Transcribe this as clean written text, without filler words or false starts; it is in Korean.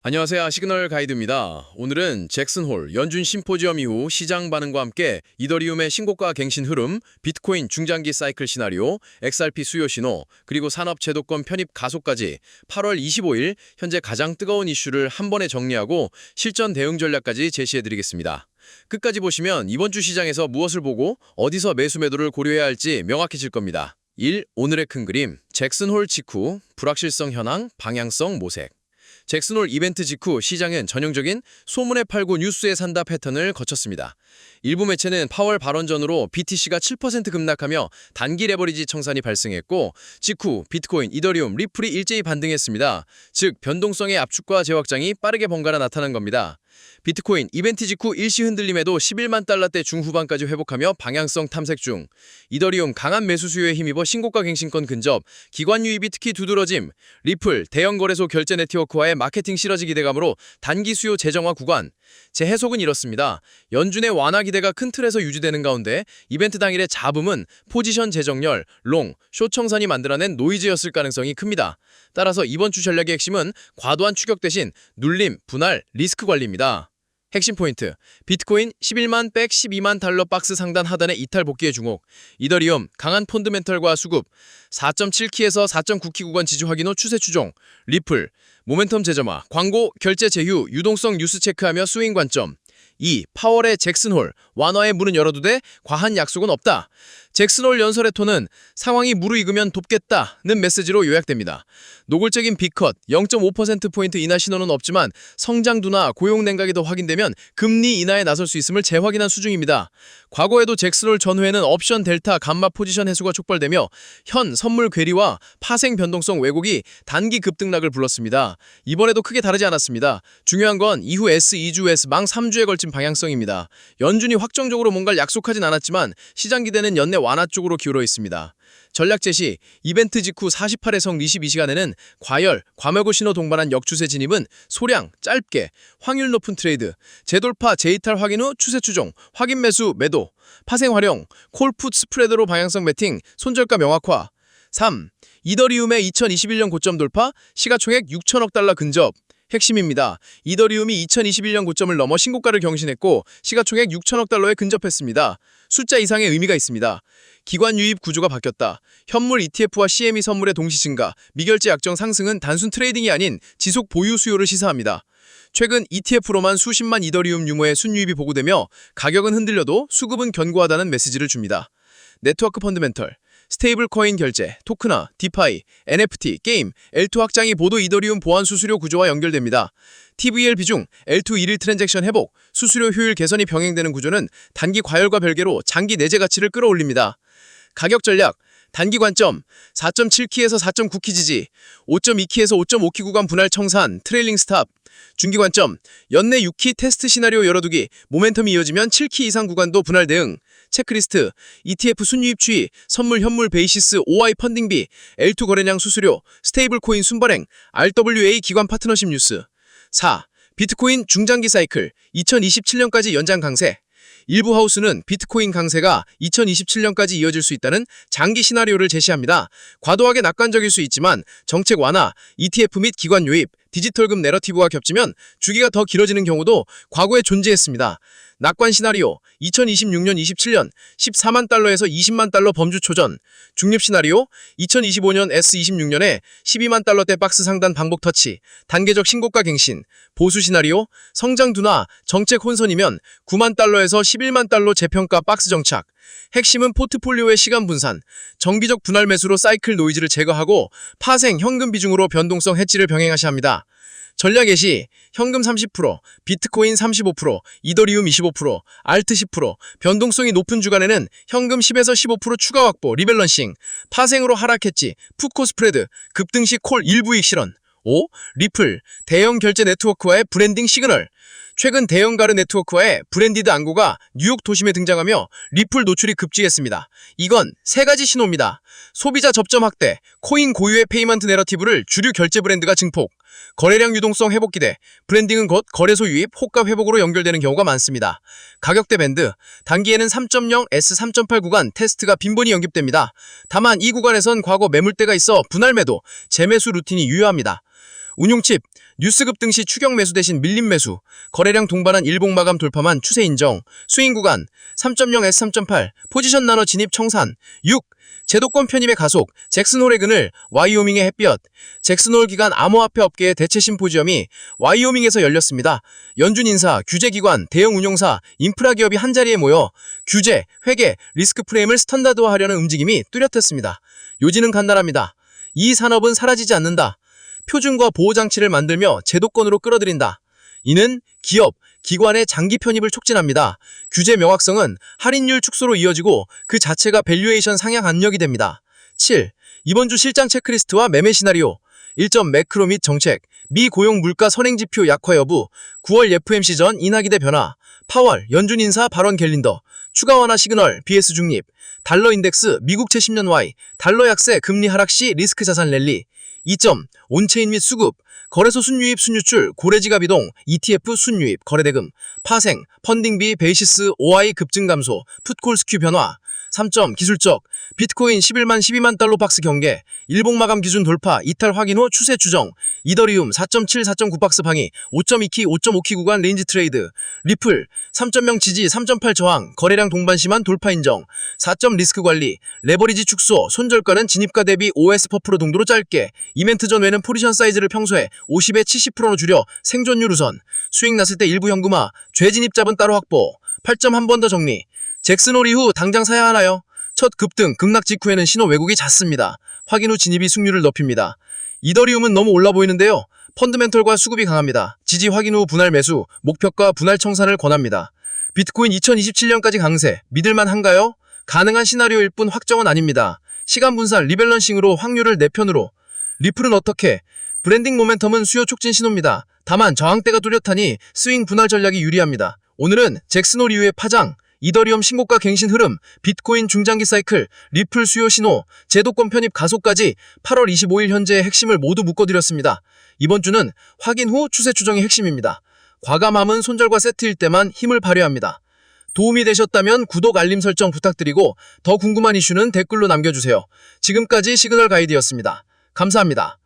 안녕하세요. 시그널 가이드입니다. 오늘은 잭슨홀 연준 심포지엄 이후 시장 반응과 함께 이더리움의 신고가 갱신 흐름, 비트코인 중장기 사이클 시나리오, XRP 수요 신호, 그리고 산업 제도권 편입 가속까지 8월 25일 현재 가장 뜨거운 이슈를 한 번에 정리하고 실전 대응 전략까지 제시해드리겠습니다. 끝까지 보시면 이번 주 시장에서 무엇을 보고 어디서 매수 매도를 고려해야 할지 명확해질 겁니다. 1. 오늘의 큰 그림, 잭슨홀 직후, 불확실성 현황, 방향성 모색. 잭슨홀 이벤트 직후 시장은 전형적인 소문에 팔고 뉴스에 산다 패턴을 거쳤습니다. 일부 매체는 파월 발언 전으로 BTC가 7% 급락하며 단기 레버리지 청산이 발생했고 직후 비트코인, 이더리움, 리플이 일제히 반등했습니다. 즉 변동성의 압축과 재확장이 빠르게 번갈아 나타난 겁니다. 비트코인 이벤트 직후 일시 흔들림에도 11만 달러대 중후반까지 회복하며 방향성 탐색 중. 이더리움 강한 매수 수요에 힘입어 신고가 갱신권 근접, 기관 유입이 특히 두드러짐. 리플 대형 거래소 결제 네트워크와의 마케팅 시너지 기대감으로 단기 수요 재정화 구간. 제 해석은 이렇습니다. 연준의 완화 기대가 큰 틀에서 유지되는 가운데 이벤트 당일의 잡음은 포지션 재정렬, 롱, 숏 청산이 만들어낸 노이즈였을 가능성이 큽니다. 따라서 이번 주 전략의 핵심은 과도한 추격 대신 눌림, 분할, 리스크 관리입니다. 핵심 포인트, 비트코인 11만 백 12만 달러 박스 상단 하단의 이탈 복귀의 주목, 이더리움 강한 펀드멘털과 수급, 4.7키에서 4.9키 구간 지지 확인 후 추세 추종, 리플 모멘텀 재점화, 광고, 결제 제휴, 유동성 뉴스 체크하며 스윙 관점. 2. 파월의 잭슨홀, 완화의 문은 열어도 돼 과한 약속은 없다. 잭슨홀 연설의 톤은 상황이 무르익으면 돕겠다는 메시지로 요약됩니다. 노골적인 B컷 0.5%포인트 인하 신호는 없지만 성장 둔화, 고용 냉각이 더 확인되면 금리 인하에 나설 수 있음을 재확인한 수준입니다. 과거에도 잭슨홀 전후에는 옵션 델타 감마 포지션 해소가 촉발되며 현 선물 괴리와 파생 변동성 왜곡이 단기 급등락을 불렀습니다. 이번에도 크게 다르지 않았습니다. 중요한 건 이후 S2주, 망 3주에 걸친 방향성입니다. 연준이 확정적으로 뭔가를 약속하진 않았지만 시장 기대는 연내 완화 쪽으로 기울어 있습니다. 전략 제시, 이벤트 직후 48회성 리시 2시간에는 과열, 과매고 신호 동반한 역추세 진입은 소량, 짧게, 확률 높은 트레이드, 재돌파, 재이탈 확인 후 추세 추종, 확인 매수, 매도, 파생 활용, 콜풋 스프레드로 방향성 매팅, 손절가 명확화. 3. 이더리움의 2021년 고점 돌파, 시가총액 6천억 달러 근접. 핵심입니다. 이더리움이 2021년 고점을 넘어 신고가를 경신했고 시가총액 6천억 달러에 근접했습니다. 숫자 이상의 의미가 있습니다. 기관 유입 구조가 바뀌었다. 현물 ETF와 CME 선물의 동시 증가, 미결제 약정 상승은 단순 트레이딩이 아닌 지속 보유 수요를 시사합니다. 최근 ETF로만 수십만 이더리움 유무의 순유입이 보고되며 가격은 흔들려도 수급은 견고하다는 메시지를 줍니다. 네트워크 펀드멘털, 스테이블 코인 결제, 토크나, 디파이, NFT, 게임, L2 확장이 모두 이더리움 보안 수수료 구조와 연결됩니다. TVL 비중, L2 일일 트랜잭션 회복, 수수료 효율 개선이 병행되는 구조는 단기 과열과 별개로 장기 내재 가치를 끌어올립니다. 가격 전략, 단기 관점, 4.7키에서 4.9키 지지, 5.2키에서 5.5키 구간 분할 청산, 트레일링 스탑. 중기 관점, 연내 6키 테스트 시나리오 열어두기, 모멘텀이 이어지면 7키 이상 구간도 분할 대응. 체크리스트, ETF 순유입 추이, 선물 현물 베이시스 OI 펀딩비, L2 거래량 수수료, 스테이블 코인 순발행, RWA 기관 파트너십 뉴스. 4. 비트코인 중장기 사이클, 2027년까지 연장 강세. 일부 하우스는 비트코인 강세가 2027년까지 이어질 수 있다는 장기 시나리오를 제시합니다. 과도하게 낙관적일 수 있지만 정책 완화, ETF 및 기관 유입, 디지털금 내러티브와 겹치면 주기가 더 길어지는 경우도 과거에 존재했습니다. 낙관 시나리오, 2026년 27년 14만 달러에서 20만 달러 범주 초전. 중립 시나리오, 2025년 S26년에 12만 달러대 박스 상단 반복 터치, 단계적 신고가 갱신. 보수 시나리오, 성장 둔화, 정책 혼선이면 9만 달러에서 11만 달러 재평가 박스 정착. 핵심은 포트폴리오의 시간 분산, 정기적 분할 매수로 사이클 노이즈를 제거하고 파생, 현금 비중으로 변동성 해지를 병행하셔야 합니다. 전략 예시, 현금 30%, 비트코인 35%, 이더리움 25%, 알트 10%, 변동성이 높은 주간에는 현금 10에서 15% 추가 확보, 리밸런싱, 파생으로 하락했지, 풋코 스프레드, 급등 시 콜 일부 이익 실현. 5. 리플, 대형 결제 네트워크와의 브랜딩 시그널. 최근 대형 가르 네트워크와의 브랜디드 안고가 뉴욕 도심에 등장하며 리플 노출이 급증했습니다. 이건 세 가지 신호입니다. 소비자 접점 확대, 코인 고유의 페이먼트 내러티브를 주류 결제 브랜드가 증폭, 거래량 유동성 회복 기대, 브랜딩은 곧 거래소 유입, 호가 회복으로 연결되는 경우가 많습니다. 가격대 밴드, 단기에는 3.0S 3.8 구간 테스트가 빈번히 언급됩니다. 다만 이 구간에선 과거 매물대가 있어 분할 매도, 재매수 루틴이 유효합니다. 운용칩, 뉴스급 등시 추격 매수 대신 밀림 매수, 거래량 동반한 일봉 마감 돌파만 추세 인정, 스윙 구간 3.0에서 3.8, 포지션 나눠 진입 청산, 6. 제도권 편입의 가속, 잭슨홀의 그늘, 와이오밍의 햇볕. 잭슨홀 기간 암호화폐 업계의 대체 심포지엄이 와이오밍에서 열렸습니다. 연준 인사, 규제기관, 대형 운용사, 인프라 기업이 한자리에 모여 규제, 회계, 리스크 프레임을 스탠다드화하려는 움직임이 뚜렷했습니다. 요지는 간단합니다. 이 산업은 사라지지 않는다. 표준과 보호장치를 만들며 제도권으로 끌어들인다. 이는 기업, 기관의 장기 편입을 촉진합니다. 규제 명확성은 할인율 축소로 이어지고 그 자체가 밸류에이션 상향 압력이 됩니다. 7. 이번 주 실장 체크리스트와 매매 시나리오 1점 매크로 및 정책, 미 고용 물가 선행지표 약화 여부, 9월 FOMC 전 인하기대 변화, 파월, 연준 인사 발언 갤린더, 추가 완화 시그널, BS 중립, 달러 인덱스, 미국채 10년 Y, 달러 약세, 금리 하락 시 리스크 자산 랠리. 2점 온체인 및 수급, 거래소 순유입 순유출, 고래지갑 이동, ETF 순유입, 거래대금, 파생, 펀딩비, 베이시스, OI 급증 감소, 풋콜 스큐 변화. 3점 기술적, 비트코인 11만 12만 달러 박스 경계, 일봉 마감 기준 돌파, 이탈 확인 후 추세 추정, 이더리움 4.7, 4.9 박스 방위, 5.2키, 5.5키 구간 레인지 트레이드, 리플 3.0 지지, 3.8 저항, 거래량 동반 심한 돌파 인정, 4점 리스크 관리, 레버리지 축소, 손절가는 진입가 대비 5S 퍼프로 동도로 짧게, 이벤트 전후에는 포지션 사이즈를 평소에 50에 70%로 줄여 생존율 우선, 수익 났을 때 일부 현금화, 죄진입잡은 따로 확보. 8점 한 번 더 정리. 잭슨홀 이후 당장 사야 하나요? 첫 급등, 급락 직후에는 신호 왜곡이 잦습니다. 확인 후 진입이 승률을 높입니다. 이더리움은 너무 올라 보이는데요. 펀드멘털과 수급이 강합니다. 지지 확인 후 분할 매수, 목표가 분할 청산을 권합니다. 비트코인 2027년까지 강세, 믿을만 한가요? 가능한 시나리오일 뿐 확정은 아닙니다. 시간 분산, 리밸런싱으로 확률을 내 편으로. 리플은 어떻게? 브랜딩 모멘텀은 수요 촉진 신호입니다. 다만 저항대가 뚜렷하니 스윙 분할 전략이 유리합니다. 오늘은 잭슨홀 이후의 파장, 이더리움 신고가 갱신 흐름, 비트코인 중장기 사이클, 리플 수요 신호, 제도권 편입 가속까지 8월 25일 현재의 핵심을 모두 묶어드렸습니다. 이번 주는 확인 후 추세 추정이 핵심입니다. 과감함은 손절과 세트일 때만 힘을 발휘합니다. 도움이 되셨다면 구독, 알림 설정 부탁드리고 더 궁금한 이슈는 댓글로 남겨주세요. 지금까지 시그널 가이드였습니다. 감사합니다.